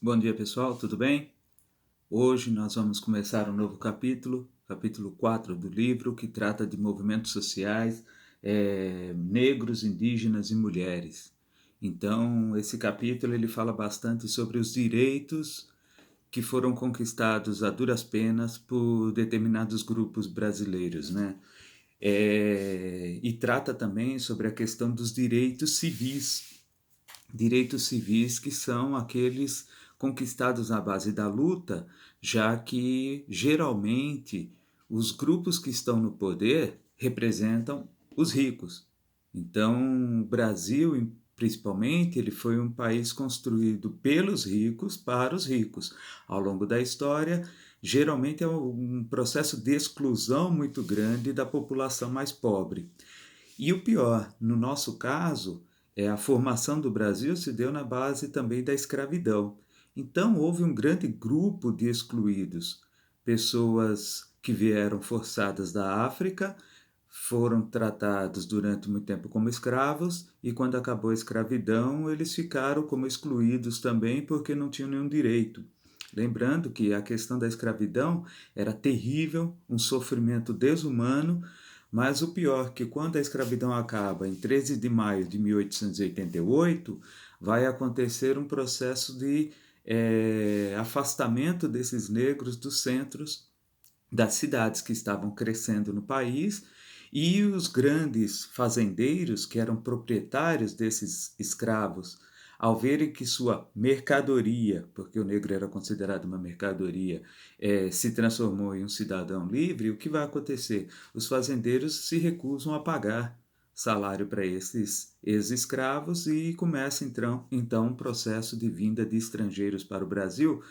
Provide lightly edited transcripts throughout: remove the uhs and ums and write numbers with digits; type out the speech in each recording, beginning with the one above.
Bom dia, pessoal, tudo bem? Hoje nós vamos começar um novo capítulo, capítulo 4 do livro, que trata de movimentos sociais, negros, indígenas e mulheres. Então, esse capítulo ele fala bastante sobre os direitos que foram conquistados a duras penas por determinados grupos brasileiros, né? E trata também sobre a questão dos direitos civis que são aqueles conquistados à base da luta, já que geralmente os grupos que estão no poder representam os ricos. Então, o Brasil, principalmente, ele foi um país construído pelos ricos para os ricos. Ao longo da história, geralmente é um processo de exclusão muito grande da população mais pobre. E o pior, no nosso caso, a formação do Brasil se deu na base também da escravidão. Então houve um grande grupo de excluídos, pessoas que vieram forçadas da África, foram tratados durante muito tempo como escravos e quando acabou a escravidão eles ficaram como excluídos também porque não tinham nenhum direito. Lembrando que a questão da escravidão era terrível, um sofrimento desumano, mas o pior que quando a escravidão acaba em 13 de maio de 1888, vai acontecer um processo de afastamento desses negros dos centros das cidades que estavam crescendo no país e os grandes fazendeiros, que eram proprietários desses escravos, ao verem que sua mercadoria, porque o negro era considerado uma mercadoria, se transformou em um cidadão livre, o que vai acontecer? Os fazendeiros se recusam a pagar salário para esses ex-escravos e começa então um processo de vinda de estrangeiros para o Brasil,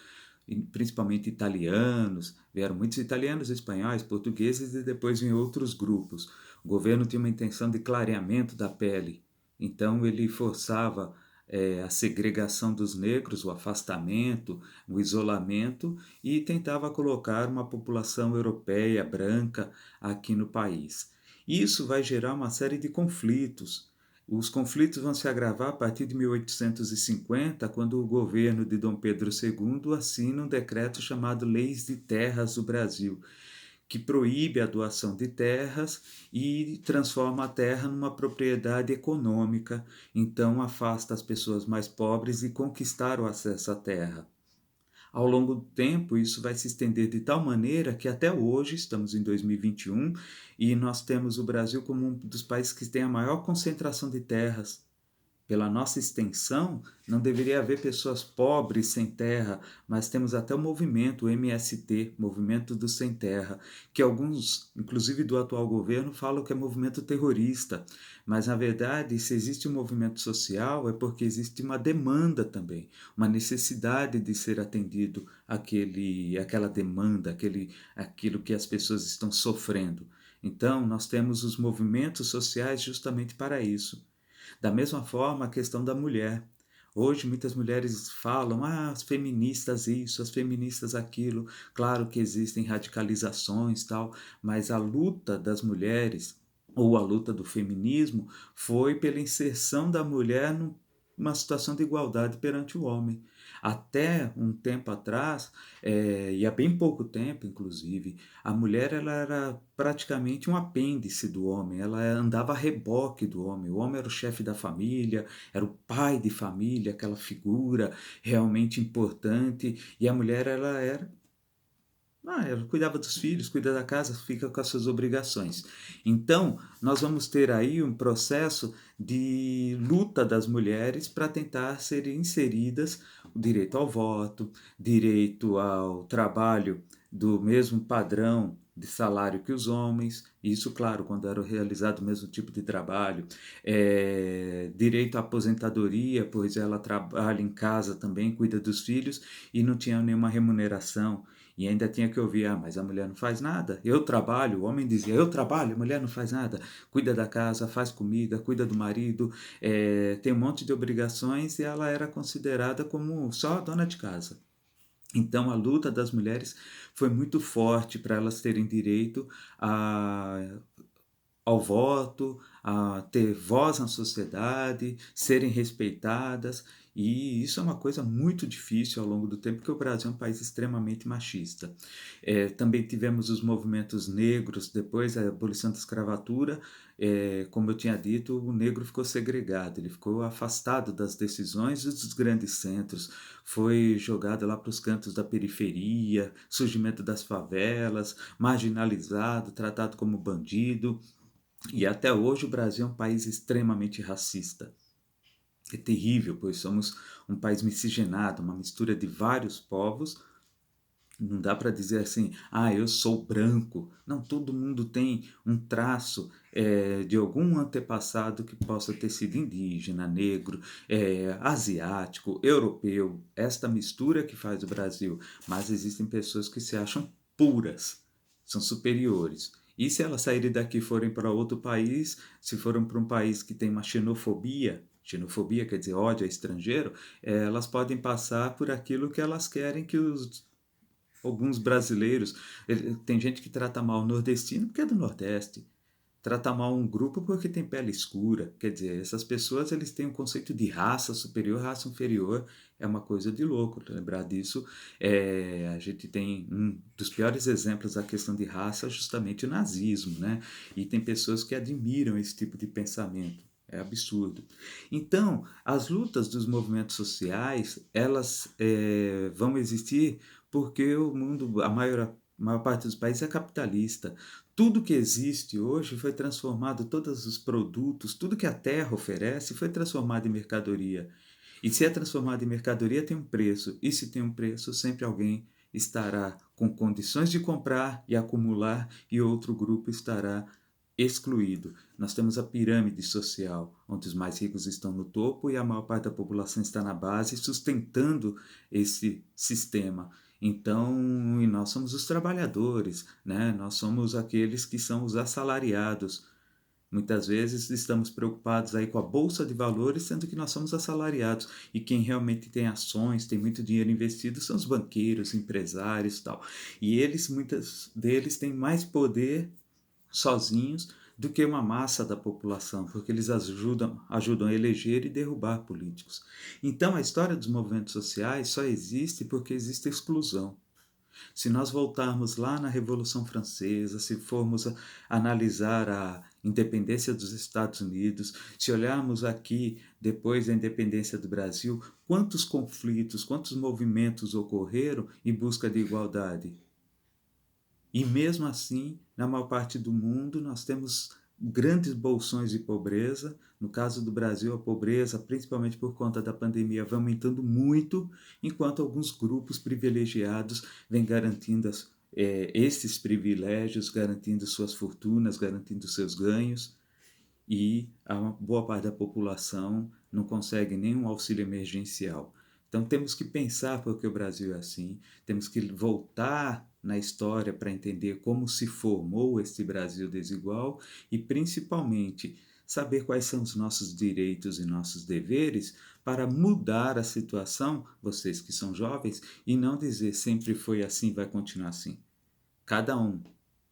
principalmente italianos, vieram muitos italianos, espanhóis, portugueses e depois vêm outros grupos. O governo tinha uma intenção de clareamento da pele, então ele forçava a segregação dos negros, o afastamento, o isolamento e tentava colocar uma população europeia branca aqui no país. Isso vai gerar uma série de conflitos. Os conflitos vão se agravar a partir de 1850, quando o governo de Dom Pedro II assina um decreto chamado Leis de Terras do Brasil, que proíbe a doação de terras e transforma a terra numa propriedade econômica, então afasta as pessoas mais pobres de conquistar o acesso à terra. Ao longo do tempo, isso vai se estender de tal maneira que até hoje, estamos em 2021, e nós temos o Brasil como um dos países que tem a maior concentração de terras. Pela nossa extensão, não deveria haver pessoas pobres sem terra, mas temos até o movimento, o MST, Movimento do Sem Terra, que alguns, inclusive do atual governo, falam que é movimento terrorista. Mas, na verdade, se existe um movimento social, é porque existe uma demanda também, uma necessidade de ser atendido aquela demanda, aquilo que as pessoas estão sofrendo. Então, nós temos os movimentos sociais justamente para isso. Da mesma forma, a questão da mulher. Hoje muitas mulheres falam, as feministas isso, as feministas aquilo. Claro que existem radicalizações tal, mas a luta das mulheres ou a luta do feminismo foi pela inserção da mulher numa situação de igualdade perante o homem. Até um tempo atrás, e há bem pouco tempo, inclusive, a mulher ela era praticamente um apêndice do homem, ela andava a reboque do homem. O homem era o chefe da família, era o pai de família, aquela figura realmente importante, e a mulher ela cuidava dos filhos, cuida da casa, fica com as suas obrigações. Então, nós vamos ter aí um processo de luta das mulheres para tentar serem inseridas o direito ao voto, direito ao trabalho do mesmo padrão de salário que os homens, isso, claro, quando era realizado o mesmo tipo de trabalho, direito à aposentadoria, pois ela trabalha em casa também, cuida dos filhos e não tinha nenhuma remuneração. E ainda tinha que ouvir, mas a mulher não faz nada. Eu trabalho, o homem dizia, eu trabalho, a mulher não faz nada. Cuida da casa, faz comida, cuida do marido, tem um monte de obrigações e ela era considerada como só a dona de casa. Então a luta das mulheres foi muito forte para elas terem direito ao voto, a ter voz na sociedade, serem respeitadas. E isso é uma coisa muito difícil ao longo do tempo, porque o Brasil é um país extremamente machista. Também tivemos os movimentos negros, depois da abolição da escravatura, como eu tinha dito, o negro ficou segregado, ele ficou afastado das decisões dos grandes centros, foi jogado lá para os cantos da periferia, surgimento das favelas, marginalizado, tratado como bandido, e até hoje o Brasil é um país extremamente racista. É terrível, pois somos um país miscigenado, uma mistura de vários povos. Não dá para dizer assim, ah, eu sou branco. Não, todo mundo tem um traço de algum antepassado que possa ter sido indígena, negro, asiático, europeu. Esta mistura que faz o Brasil. Mas existem pessoas que se acham puras, são superiores. E se elas saírem daqui e forem para outro país, se forem para um país que tem uma xenofobia quer dizer ódio a estrangeiro, elas podem passar por aquilo que elas querem que alguns brasileiros. Tem gente que trata mal o nordestino porque é do Nordeste. Trata mal um grupo porque tem pele escura. Quer dizer, essas pessoas eles têm um conceito de raça superior, raça inferior. É uma coisa de louco lembrar disso. A gente tem um dos piores exemplos da questão de raça, justamente o nazismo, né? E tem pessoas que admiram esse tipo de pensamento. É absurdo. Então, as lutas dos movimentos sociais, elas vão existir porque o mundo, a maior parte dos países é capitalista. Tudo que existe hoje foi transformado, todos os produtos, tudo que a terra oferece foi transformado em mercadoria. E se é transformado em mercadoria, tem um preço. E se tem um preço, sempre alguém estará com condições de comprar e acumular, e outro grupo estará excluído. Nós temos a pirâmide social, onde os mais ricos estão no topo e a maior parte da população está na base, sustentando esse sistema. Então, e nós somos os trabalhadores, né? Nós somos aqueles que são os assalariados. Muitas vezes estamos preocupados aí com a bolsa de valores, sendo que nós somos assalariados. E quem realmente tem ações, tem muito dinheiro investido, são os banqueiros, empresários e tal. E eles, muitos deles, têm mais poder sozinhos do que uma massa da população, porque eles ajudam a eleger e derrubar políticos. Então, a história dos movimentos sociais só existe porque existe exclusão. Se nós voltarmos lá na Revolução Francesa, se formos analisar a independência dos Estados Unidos, se olharmos aqui depois da independência do Brasil, quantos conflitos, quantos movimentos ocorreram em busca de igualdade? E mesmo assim, na maior parte do mundo, nós temos grandes bolsões de pobreza. No caso do Brasil, a pobreza, principalmente por conta da pandemia, vai aumentando muito, enquanto alguns grupos privilegiados vêm garantindo esses privilégios, garantindo suas fortunas, garantindo seus ganhos, e a boa parte da população não consegue nenhum auxílio emergencial. Então temos que pensar porque o Brasil é assim, temos que voltar na história para entender como se formou esse Brasil desigual e principalmente saber quais são os nossos direitos e nossos deveres para mudar a situação, vocês que são jovens, e não dizer sempre foi assim, vai continuar assim. Cada um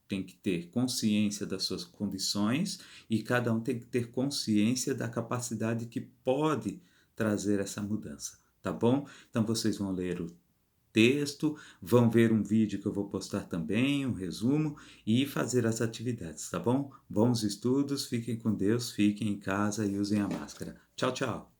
tem que ter consciência das suas condições e cada um tem que ter consciência da capacidade que pode trazer essa mudança, tá bom? Então vocês vão ler o texto, vão ver um vídeo que eu vou postar também, um resumo e fazer as atividades, tá bom? Bons estudos, fiquem com Deus, fiquem em casa e usem a máscara. Tchau, tchau!